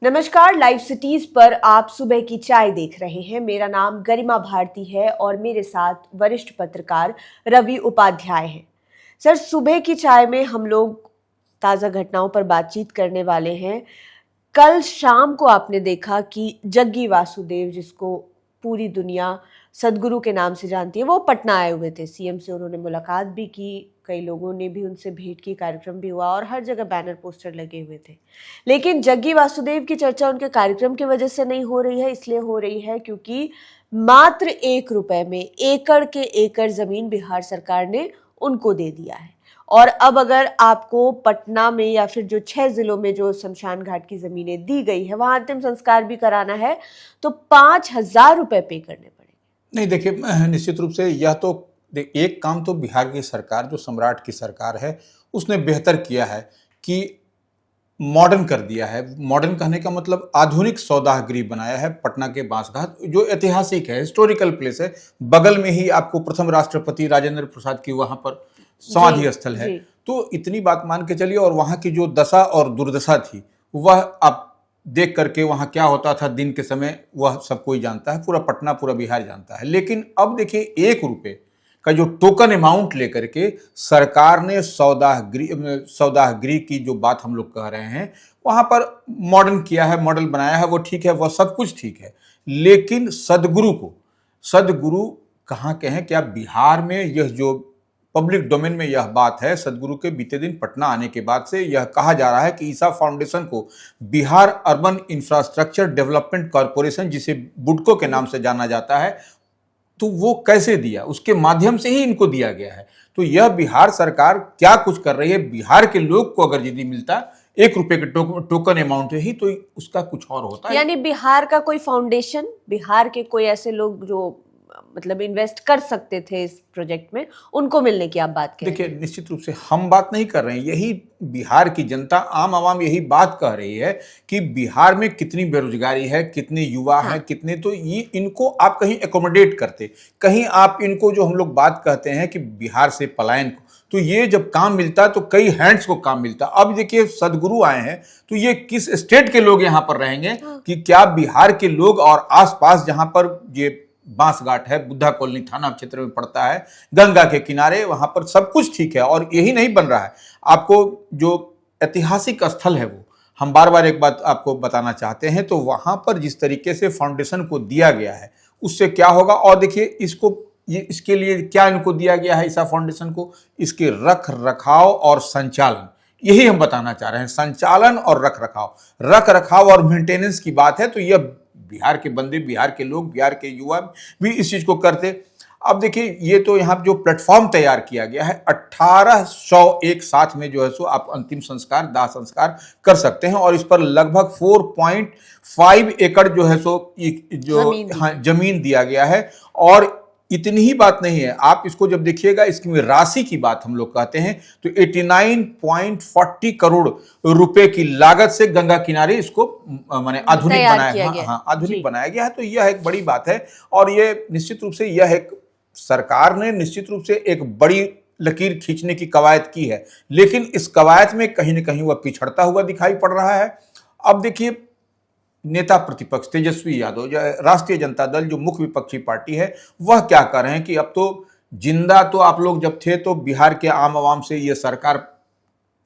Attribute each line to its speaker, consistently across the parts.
Speaker 1: नमस्कार, live cities पर आप सुबह की चाय देख रहे हैं। मेरा नाम गरिमा भारती है और मेरे साथ वरिष्ठ पत्रकार रवि उपाध्याय हैं। सर, सुबह की चाय में हम लोग ताज़ा घटनाओं पर बातचीत करने वाले हैं। कल शाम को आपने देखा कि जग्गी वासुदेव, जिसको पूरी दुनिया सदगुरु के नाम से जानती है, वो पटना आए हुए थे। सीएम से उन्होंने मुलाकात भी की, कई लोगों ने भी उनसे भेंट की, कार्यक्रम भी हुआ और हर जगह बैनर पोस्टर लगे हुए थे। लेकिन जग्गी वासुदेव की चर्चा उनके कार्यक्रम की वजह से नहीं हो रही है, इसलिए हो रही है क्योंकि मात्र 1 रुपए में एकड़ के एकड़ जमीन बिहार सरकार ने उनको दे दिया है। और अब अगर आपको पटना में या फिर जो 6 जिलों में जो शमशान घाट की जमीनें दी गई है वहां अंतिम संस्कार भी कराना है तो 5,000 रुपए पे करने पड़ेंगे।
Speaker 2: नहीं, देखिए, निश्चित रूप से यह तो एक काम तो बिहार की सरकार, जो सम्राट की सरकार है, उसने बेहतर किया है कि मॉडर्न कर दिया है। मॉडर्न कहने का मतलब आधुनिक सौदाह गृह बनाया है पटना के बांसघाट, जो ऐतिहासिक है, हिस्टोरिकल प्लेस है। बगल में ही आपको प्रथम राष्ट्रपति राजेंद्र प्रसाद की वहां पर समाधि स्थल है। तो इतनी बात मान के चलिए, और वहां की जो दशा और दुर्दशा थी वह आप देख करके वहां क्या होता था दिन के समय, वह सब कोई जानता है, पूरा पटना, पूरा बिहार जानता है। लेकिन अब देखिए, 1 रुपए का जो टोकन अमाउंट लेकर के सरकार ने सौदाह गृह की जो बात हम लोग कह रहे हैं, वहां पर मॉडर्न किया है, मॉडल बनाया है, वो ठीक है, वह सब कुछ ठीक है। लेकिन सदगुरु कहाँ के हैं? क्या बिहार में यह जो पब्लिक डोमेन में यह बात है, सदगुरु के बीते दिन पटना आने के बाद से यह कहा जा रहा है कि ईसा फाउंडेशन को Bihar urban infrastructure development corporation, जिसे बुडको के नाम से जाना जाता है, तो वो कैसे दिया? उसके माध्यम से ही इनको दिया गया है। तो यह बिहार सरकार क्या कुछ कर रही है? बिहार के लोग को अगर यदि मिलता 1 रुपए के टोकन अमाउंट ही, तो उसका कुछ और होता है।
Speaker 1: यानी बिहार का कोई फाउंडेशन, बिहार के कोई ऐसे लोग जो मतलब इन्वेस्ट कर सकते थे इस प्रोजेक्ट में, उनको मिलने की आप बात कह रहे हैं?
Speaker 2: देखिए, निश्चित रूप से हम बात नहीं कर रहे हैं, यही बिहार की जनता, आम आवाम यही बात कह रही है कि बिहार में कितनी बेरोजगारी है, कितने युवा हैं, कितने, तो ये इनको आप कहीं एकोमोडेट करते, कहीं आप इनको, जो हम लोग बात कहते हैं कि बिहार से पलायन को, तो ये जब काम मिलता तो कई हैंड्स को काम मिलता। अब देखिए, सदगुरु आए हैं तो ये किस स्टेट के लोग यहाँ पर रहेंगे? कि क्या बिहार के लोग और आसपास जहां पर ये बांसघाट है, बुद्धा कॉलोनी थाना क्षेत्र में पड़ता है, गंगा के किनारे, वहां पर सब कुछ ठीक है। और यही नहीं बन रहा है, आपको जो ऐतिहासिक स्थल है वो हम बार बार एक बात आपको बताना चाहते हैं। तो वहां पर जिस तरीके से फाउंडेशन को दिया गया है, उससे क्या होगा? और देखिए, इसके लिए क्या इनको दिया गया है ईसा फाउंडेशन को? इसके रख रखाव और संचालन, यही हम बताना चाह रहे हैं। संचालन और रख रखाव और मेंटेनेंस की बात है, तो यह बिहार के बंदे, बिहार के लोग, बिहार के युवा भी इस चीज को करते। अब देखिए, ये तो यहाँ जो प्लेटफॉर्म तैयार किया गया है, 1800 एक साथ में जो है सो आप अंतिम संस्कार, दाह संस्कार कर सकते हैं। और इस पर लगभग 4.5 एकड़ जो है सो जमीन दिया गया है। और इतनी ही बात नहीं है, आप इसको जब देखिएगा, इसकी राशि की बात हम लोग कहते हैं, तो 89.40 करोड़ रुपए की लागत से गंगा किनारे इसको माने आधुनिक बनाया, आधुनिक बनाया गया है। तो यह एक बड़ी बात है। और ये निश्चित रूप से यह एक सरकार ने निश्चित रूप से एक बड़ी लकीर खींचने की कवायद की है, लेकिन इस कवायद में कहीं ना कहीं वह पिछड़ता हुआ दिखाई पड़ रहा है। अब देखिए, नेता प्रतिपक्ष तेजस्वी यादव, राष्ट्रीय जनता दल जो मुख्य विपक्षी पार्टी है, वह क्या कर रहे हैं कि अब तो जिंदा तो आप लोग जब थे तो बिहार के आम आवाम से ये सरकार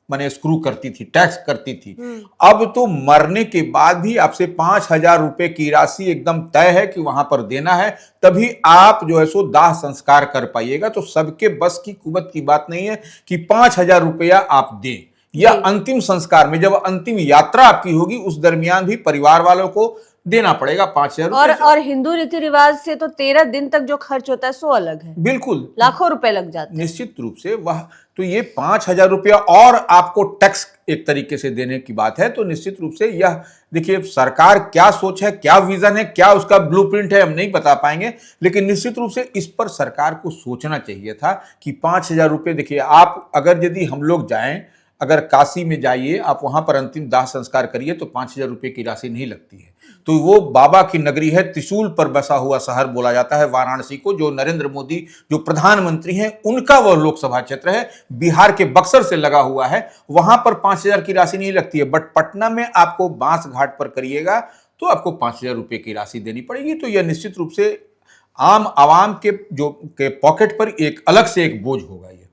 Speaker 2: माने स्क्रू करती थी, टैक्स करती थी। अब तो मरने के बाद भी आपसे 5,000 रुपए की राशि एकदम तय है कि वहां पर देना है, तभी आप जो है सो दाह संस्कार कर पाइएगा। तो सबके बस की कुवत की बात नहीं है कि 5,000 रुपया आप दें, या अंतिम संस्कार में जब अंतिम यात्रा आपकी होगी उस दरमियान भी परिवार वालों को देना पड़ेगा 5,000
Speaker 1: और हिंदू रीति रिवाज से तो 13 दिन तक जो खर्च होता है सो अलग है,
Speaker 2: बिल्कुल
Speaker 1: लाखों रुपए लग जाते हैं
Speaker 2: निश्चित रूप से वह। तो ये 5,000 रुपया और आपको टैक्स एक तरीके से देने की बात है। तो निश्चित रूप से यह देखिए, सरकार क्या सोच है, क्या विजन है, क्या उसका ब्लूप्रिंट है, हम नहीं बता पाएंगे। लेकिन निश्चित रूप से इस पर सरकार को सोचना चाहिए था कि 5,000 रुपये, देखिए, आप अगर यदि हम लोग जाएं, अगर काशी में जाइए आप, वहां पर अंतिम दाह संस्कार करिए तो 5,000 रुपए की राशि नहीं लगती है। तो वो बाबा की नगरी है, त्रिशूल पर बसा हुआ शहर बोला जाता है वाराणसी को, जो नरेंद्र मोदी जो प्रधानमंत्री हैं उनका वह लोकसभा क्षेत्र है, बिहार के बक्सर से लगा हुआ है। वहां पर 5,000 की राशि नहीं लगती है, बट पटना में आपको बांस घाट पर करिएगा तो आपको 5,000 रुपए की राशि देनी पड़ेगी। तो यह निश्चित रूप से आम आवाम के पॉकेट पर एक अलग से एक बोझ होगा ये।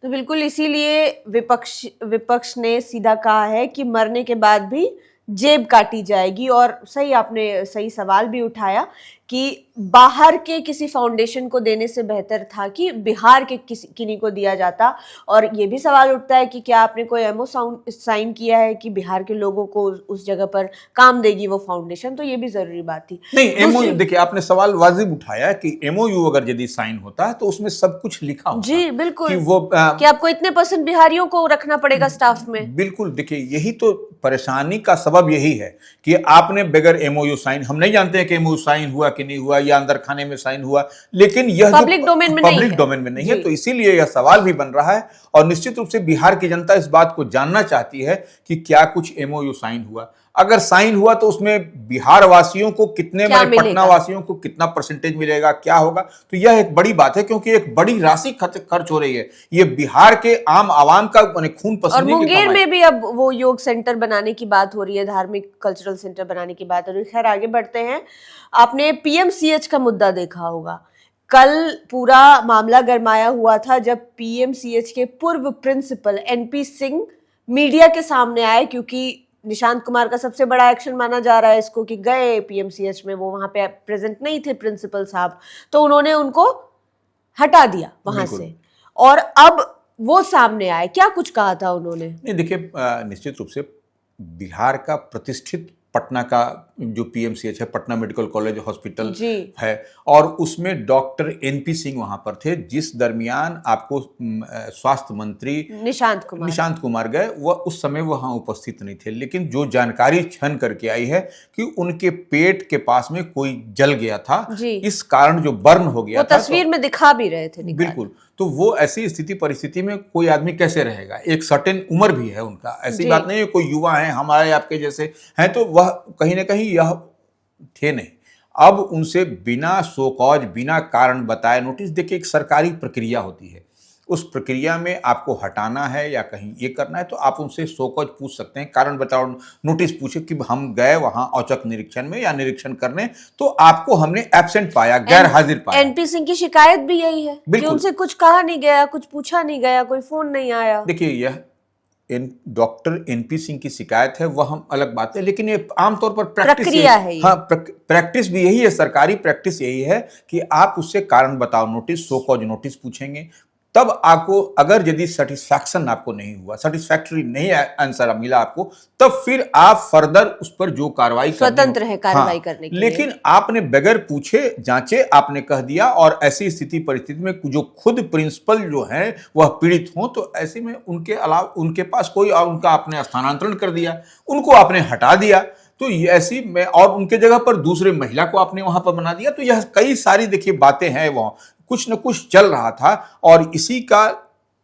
Speaker 1: तो बिल्कुल इसीलिए विपक्ष ने सीधा कहा है कि मरने के बाद भी जेब काटी जाएगी। और सही, आपने सही सवाल भी उठाया कि बाहर के किसी फाउंडेशन को देने से बेहतर था कि बिहार के किन्हीं को दिया जाता। और ये भी सवाल उठता है कि क्या आपने कोई एमओ साइन किया है कि बिहार के लोगों को उस जगह पर काम देगी वो फाउंडेशन, तो ये भी जरूरी बात थी।
Speaker 2: नहीं, एमओयू देखिए, आपने सवाल वाजिब उठाया कि एमओयू अगर यदि साइन होता है तो उसमें सब कुछ लिखा होता
Speaker 1: जी बिल्कुल,
Speaker 2: कि वो
Speaker 1: कि आपको इतने % बिहारियों को रखना पड़ेगा स्टाफ में।
Speaker 2: बिल्कुल, देखिए यही तो परेशानी का सबब यही है कि आपने बगैर एमओयू साइन, हम नहीं जानते हैं कि एमओयू साइन हुआ कि नहीं हुआ या अंदर खाने में साइन हुआ, लेकिन यह
Speaker 1: पब्लिक डोमेन में नहीं है,
Speaker 2: तो इसीलिए यह सवाल भी बन रहा है। और निश्चित रूप से बिहार की जनता इस बात को जानना चाहती है कि क्या कुछ एमओयू साइन हुआ। अगर साइन हुआ तो उसमें बिहार वासियों को कितने, पटना वासियों को कितना परसेंटेज मिलेगा, क्या होगा। तो यह एक बड़ी बात है क्योंकि एक बड़ी राशि खर्च हो रही है। ये बिहार के आम आवाम का खून पसीने
Speaker 1: और मुंगेर में भी अब वो योग सेंटर बनाने की बात हो रही है, धार्मिक कल्चरल सेंटर बनाने की बात हो रही है। खैर आगे बढ़ते हैं। आपने पीएमसीएच का मुद्दा देखा होगा, कल पूरा मामला गरमाया हुआ था जब पीएमसीएच के पूर्व प्रिंसिपल एनपी सिंह मीडिया के सामने आए, क्योंकि निशांत कुमार का सबसे बड़ा एक्शन माना जा रहा है इसको कि गए पीएमसीएच में, वो वहां पे प्रेजेंट नहीं थे प्रिंसिपल साहब, तो उन्होंने उनको हटा दिया वहां से। और अब वो सामने आए, क्या कुछ कहा था उन्होंने?
Speaker 2: नहीं देखिए, निश्चित रूप से बिहार का प्रतिष्ठित पटना का जो पीएमसीएच है, पटना मेडिकल कॉलेज हॉस्पिटल है, और उसमें डॉक्टर एनपी सिंह वहां पर थे, जिस दरमियान आपको स्वास्थ्य मंत्री निशांत कुमार गए, वह उस समय वहां उपस्थित नहीं थे। लेकिन जो जानकारी छन करके आई है कि उनके पेट के पास में कोई जल गया था, इस कारण जो बर्न हो गया था,
Speaker 1: तस्वीर में दिखा भी रहे थे
Speaker 2: बिल्कुल। तो वो ऐसी स्थिति परिस्थिति में कोई आदमी कैसे रहेगा, एक सर्टेन उम्र भी है उनका, ऐसी बात नहीं है कोई युवा है हमारे आपके जैसे हैं, तो वह कहीं ना कहीं यह थे नहीं। अब उनसे बिना शो कॉज, बिना कारण बताए नोटिस, देखिए एक सरकारी प्रक्रिया होती है, उस प्रक्रिया में आपको हटाना है या कहीं ये करना है तो आप उनसे शो कॉज पूछ सकते हैं, कारण बताओ नोटिस पूछे कि हम गए वहां औचक निरीक्षण में या निरीक्षण करने, तो आपको हमने एब्सेंट पाया, गैर हाजिर पाया।
Speaker 1: एनपी सिंह की शिकायत भी यही है कि उनसे कुछ कहा नहीं गया, कुछ पूछा नहीं गया, कोई फोन नहीं आया।
Speaker 2: देखिए यह डॉक्टर एनपी सिंह की शिकायत है, वह हम अलग बात है, लेकिन ये आमतौर पर प्रक्रिया है। हाँ, प्रैक्टिस भी यही है, सरकारी प्रैक्टिस यही है कि आप उससे कारण बताओ नोटिस, शो कॉज नोटिस पूछेंगे, तब आपको अगर यदि सेटिस्फैक्शन आपको नहीं हुआ, सेटिस्फैक्टरी नहीं आंसर मिला आपको, तब फिर आप फर्दर उस पर जो कार्रवाई
Speaker 1: स्वतंत्र है कार्रवाई करने के लिए।
Speaker 2: लेकिन आपने बगैर पूछे जांचे आपने कह दिया, और ऐसी स्थिति परिस्थिति में जो खुद प्रिंसिपल जो है वह पीड़ित हो, तो ऐसे में उनके अलावा उनके पास कोई, और उनका आपने स्थानांतरण कर दिया, उनको आपने हटा दिया, तो ऐसी में, और उनके जगह पर दूसरे महिला को आपने वहां पर बना दिया। तो यह कई सारी देखिए बातें हैं, वहां कुछ न कुछ चल रहा था, और इसी का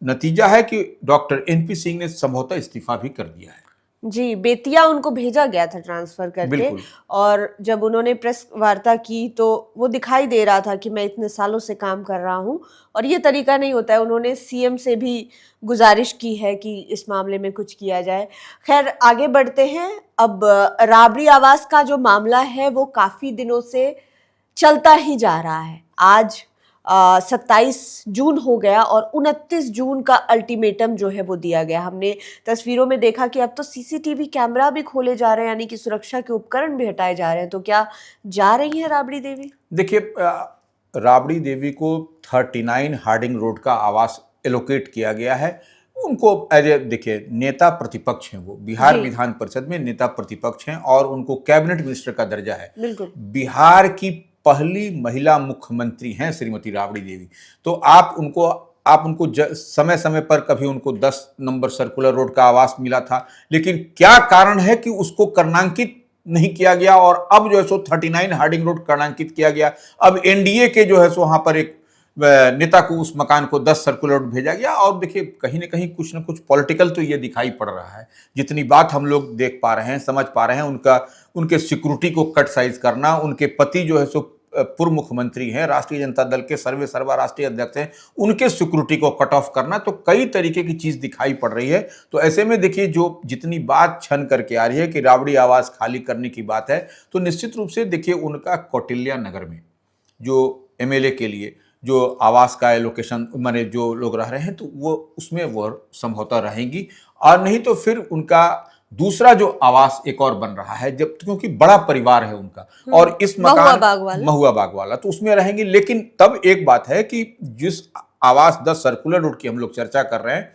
Speaker 2: नतीजा है कि डॉक्टर एनपी सिंह ने संभवतः इस्तीफा भी कर दिया है।
Speaker 1: जी, बेतिया उनको भेजा गया था ट्रांसफर करके, और जब उन्होंने प्रेस वार्ता की तो वो दिखाई दे रहा था कि मैं इतने सालों से काम कर रहा हूं और ये तरीका नहीं होता है। उन्होंने सीएम से भी गुजारिश की है कि इस मामले में कुछ किया जाए। खैर आगे बढ़ते हैं। अब राबड़ी आवास का जो मामला है वो काफी दिनों से चलता ही जा रहा है। आज 27 जून हो गया और 29 जून का अल्टीमेटम जो है वो दिया गया। हमने तस्वीरों में देखा कि अब तो सीसीटीवी कैमरा भी खोले जा रहे हैं, यानी कि सुरक्षा के उपकरण भी हटाए जा रहे हैं। तो क्या जा रही है राबड़ी देवी?
Speaker 2: देखिए, राबड़ी देवी को 39 हार्डिंग रोड का आवास एलोकेट किया गया है। उनको देखिए नेता प्रतिपक्ष हैं, वो बिहार विधान परिषद में नेता प्रतिपक्ष हैं और उनको कैबिनेट मिनिस्टर का दर्जा है।
Speaker 1: बिल्कुल,
Speaker 2: बिहार की पहली महिला मुख्यमंत्री हैं श्रीमती राबड़ी देवी। तो आप उनको समय समय पर कभी उनको 10 नंबर सर्कुलर रोड का आवास मिला था, लेकिन क्या कारण है कि उसको कर्णांकित नहीं किया गया, और अब जो है सो 39 हार्डिंग रोड कर्णांकित किया गया। अब एनडीए के जो है सो वहां पर एक नेता को उस मकान को 10 सर्कुलर नोट भेजा गया। और देखिए कहीं ना कहीं कुछ ना कुछ पॉलिटिकल तो ये दिखाई पड़ रहा है। जितनी बात हम लोग देख पा रहे हैं, समझ पा रहे हैं, उनके सिक्योरिटी को कट साइज करना, उनके पति जो है सो पूर्व मुख्यमंत्री हैं, राष्ट्रीय जनता दल के सर्वे सर्वा राष्ट्रीय अध्यक्ष हैं, उनके सिक्योरिटी को कट ऑफ करना, तो कई तरीके की चीज दिखाई पड़ रही है। तो ऐसे में देखिए जो जितनी बात छन करके आ रही है कि राबड़ी आवास खाली करने की बात है, तो निश्चित रूप से देखिए उनका कौटिल्या नगर में जो एमएलए के लिए जो आवास का एलोकेशन माने जो लोग रह रहे हैं, तो वो उसमें वो संभवतः रहेंगी। और नहीं तो फिर उनका दूसरा जो आवास एक और बन रहा है, जब क्योंकि बड़ा परिवार है उनका, और इस मकान महुआ बाग वाला, तो उसमें रहेंगी। लेकिन तब एक बात है कि जिस आवास 10 सर्कुलर रोड की हम लोग चर्चा कर रहे हैं,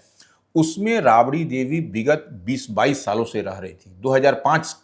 Speaker 2: उसमें राबड़ी देवी विगत 20-22 सालों से रह रही थी। 2005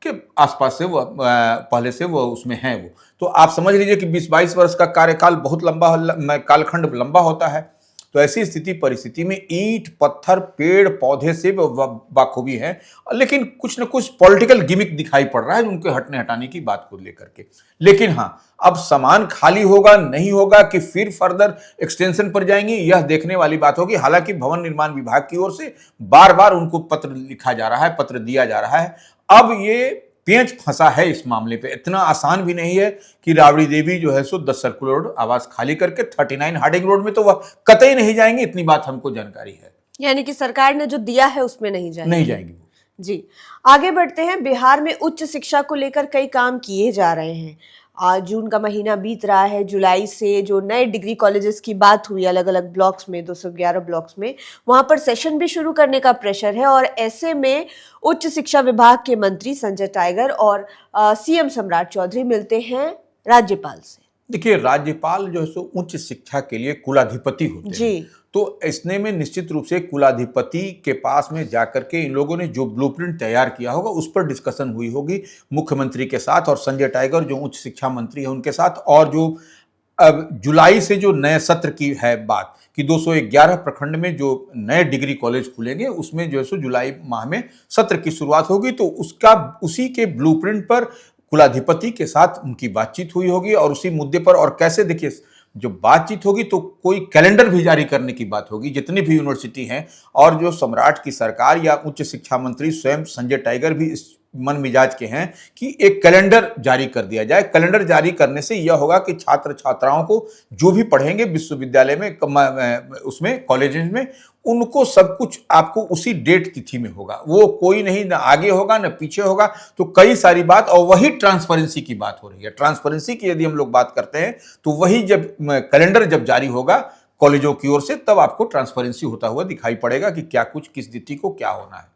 Speaker 2: के आसपास से वो पहले से वो उसमें है। वो तो आप समझ लीजिए कि 20-22 वर्ष का कार्यकाल बहुत लंबा कालखंड लंबा होता है। तो ऐसी स्थिति परिस्थिति में ईंट पत्थर पेड़ पौधे से बाखूबी है, लेकिन कुछ न कुछ पॉलिटिकल गिमिक दिखाई पड़ रहा है उनके हटने हटाने की बात को लेकर के। लेकिन हाँ, अब सामान खाली होगा नहीं होगा कि फिर फर्दर एक्सटेंशन पर जाएंगी, यह देखने वाली बात होगी। हालांकि भवन निर्माण विभाग की ओर से बार बार उनको पत्र लिखा जा रहा है, पत्र दिया जा रहा है। अब ये पेंच फंसा है इस मामले पे। इतना आसान भी नहीं है कि राबड़ी देवी जो है सो 10 सर्कुलर रोड आवास खाली करके 39 हार्डिंग रोड में तो वह कतई नहीं जाएंगे, इतनी बात हमको जानकारी है।
Speaker 1: यानी कि सरकार ने जो दिया है उसमें नहीं
Speaker 2: जाएंगी।
Speaker 1: जी, आगे बढ़ते हैं। बिहार में उच्च शिक्षा को लेकर कई काम किए जा रहे हैं। आज जून का महीना बीत रहा है, जुलाई से जो नए डिग्री कॉलेजेस की बात हुई अलग अलग ब्लॉक्स में, 211 ब्लॉक्स में, वहां पर सेशन भी शुरू करने का प्रेशर है। और ऐसे में उच्च शिक्षा विभाग के मंत्री संजय टाइगर और सीएम सम्राट चौधरी मिलते हैं राज्यपाल से।
Speaker 2: देखिए राज्यपाल जो है सो उच्च शिक्षा के लिए कुलाधिपति होते हैं
Speaker 1: जी।
Speaker 2: तो इसने में निश्चित रूप से कुलाधिपति के पास में जाकर के इन लोगों ने जो ब्लूप्रिंट तैयार किया होगा उस पर डिस्कशन हुई होगी मुख्यमंत्री के साथ और संजय टाइगर जो उच्च शिक्षा मंत्री है उनके साथ। और जो अब जुलाई से जो नए सत्र की है बात कि 211 प्रखंड में जो नए डिग्री कॉलेज खुलेंगे उसमें जो है सो जुलाई माह में सत्र की शुरुआत होगी। तो उसी के ब्लूप्रिंट पर कुलाधिपति के साथ उनकी बातचीत हुई होगी और उसी मुद्दे पर और कैसे देखिए जो बातचीत होगी तो कोई कैलेंडर भी जारी करने की बात होगी जितनी भी यूनिवर्सिटी हैं। और जो सम्राट की सरकार या उच्च शिक्षा मंत्री स्वयं संजय टाइगर भी इस मन मिजाज के हैं कि एक कैलेंडर जारी कर दिया जाए। कैलेंडर जारी करने से यह होगा कि छात्र छात्राओं को जो भी पढ़ेंगे विश्वविद्यालय में उसमें कॉलेजेस में उनको सब कुछ आपको उसी डेट तिथि में होगा। वो कोई नहीं ना आगे होगा ना पीछे होगा। तो कई सारी बात और वही ट्रांसपेरेंसी की बात हो रही है। ट्रांसपेरेंसी की यदि हम लोग बात करते हैं तो वही जब कैलेंडर जब जारी होगा कॉलेजों की ओर से तब आपको ट्रांसपेरेंसी होता हुआ दिखाई पड़ेगा कि क्या कुछ किस तिथि को क्या होना है।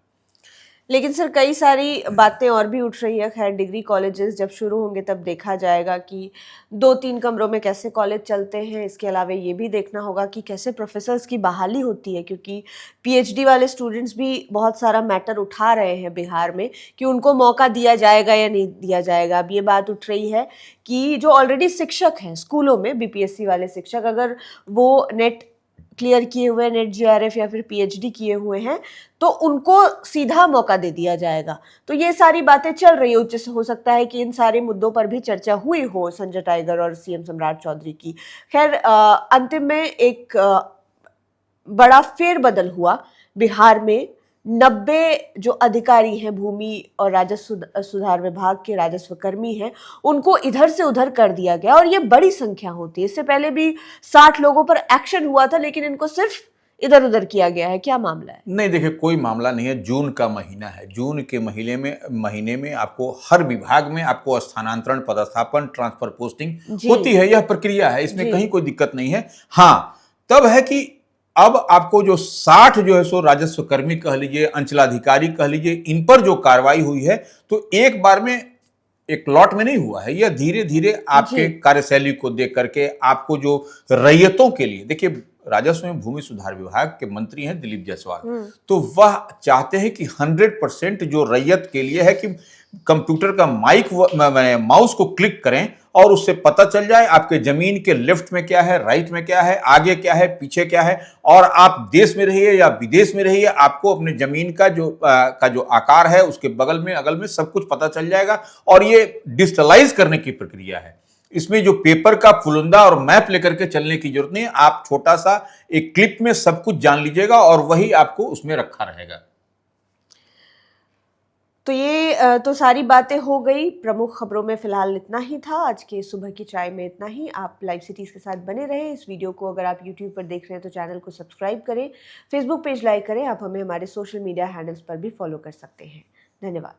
Speaker 1: लेकिन सर कई सारी बातें और भी उठ रही है। खैर डिग्री कॉलेजेस जब शुरू होंगे तब देखा जाएगा कि 2-3 कमरों में कैसे कॉलेज चलते हैं। इसके अलावा ये भी देखना होगा कि कैसे प्रोफेसर्स की बहाली होती है, क्योंकि पीएचडी वाले स्टूडेंट्स भी बहुत सारा मैटर उठा रहे हैं बिहार में कि उनको मौका दिया जाएगा या नहीं दिया जाएगा। अब ये बात उठ रही है कि जो ऑलरेडी शिक्षक हैं स्कूलों में, बीपीएससी वाले शिक्षक, अगर वो नेट क्लियर किए हुए, नेट जीआरएफ या फिर पीएचडी किए हुए हैं तो उनको सीधा मौका दे दिया जाएगा। तो ये सारी बातें चल रही है। उच्च हो सकता है कि इन सारे मुद्दों पर भी चर्चा हुई हो संजय टाइगर और सीएम सम्राट चौधरी की। खैर अंतिम में एक बड़ा फेरबदल हुआ बिहार में। 90 जो अधिकारी हैं भूमि और राजस्व सुधार विभाग के राजस्व कर्मी हैं उनको इधर से उधर कर दिया गया। और ये बड़ी संख्या होती है। इससे पहले भी 60 लोगों पर एक्शन हुआ था लेकिन इनको सिर्फ इधर उधर किया गया है। क्या मामला है?
Speaker 2: नहीं देखिए कोई मामला नहीं है। जून का महीना है। जून के महीने में आपको हर विभाग में आपको स्थानांतरण पदस्थापन ट्रांसफर पोस्टिंग होती है। यह प्रक्रिया है, इसमें कहीं कोई दिक्कत नहीं है। हाँ तब है कि अब आपको जो 60 जो है सो राजस्व कर्मी कह लीजिए, अंचलाधिकारी कह लीजिए, इन पर जो कार्रवाई हुई है तो एक बार में एक लॉट में नहीं हुआ है। यह धीरे धीरे आपके कार्यशैली को देख करके आपको जो रैयतों के लिए, देखिए राजस्व में भूमि सुधार विभाग के मंत्री हैं दिलीप जायसवाल, तो वह चाहते हैं कि 100% जो रैयत के लिए है कि कंप्यूटर का माउस को क्लिक करें और उससे पता चल जाए आपके जमीन के लेफ्ट में क्या है, राइट में क्या है, आगे क्या है, पीछे क्या है। और आप देश में रहिए या विदेश में रहिए आपको अपने जमीन का जो आकार है उसके बगल में अगल में सब कुछ पता चल जाएगा। और ये डिजिटलाइज करने की प्रक्रिया है। इसमें जो पेपर का फुलंदा और मैप लेकर के चलने की जरूरत नहीं है। आप छोटा सा एक क्लिप में सब कुछ जान लीजिएगा और वही आपको उसमें रखा रहेगा।
Speaker 1: तो ये तो सारी बातें हो गई। प्रमुख खबरों में फिलहाल इतना ही था। आज के सुबह की चाय में इतना ही। आप लाइव सिटीज़ के साथ बने रहें। इस वीडियो को अगर आप यूट्यूब पर देख रहे हैं तो चैनल को सब्सक्राइब करें, फेसबुक पेज लाइक करें। आप हमें हमारे सोशल मीडिया हैंडल्स पर भी फॉलो कर सकते हैं। धन्यवाद।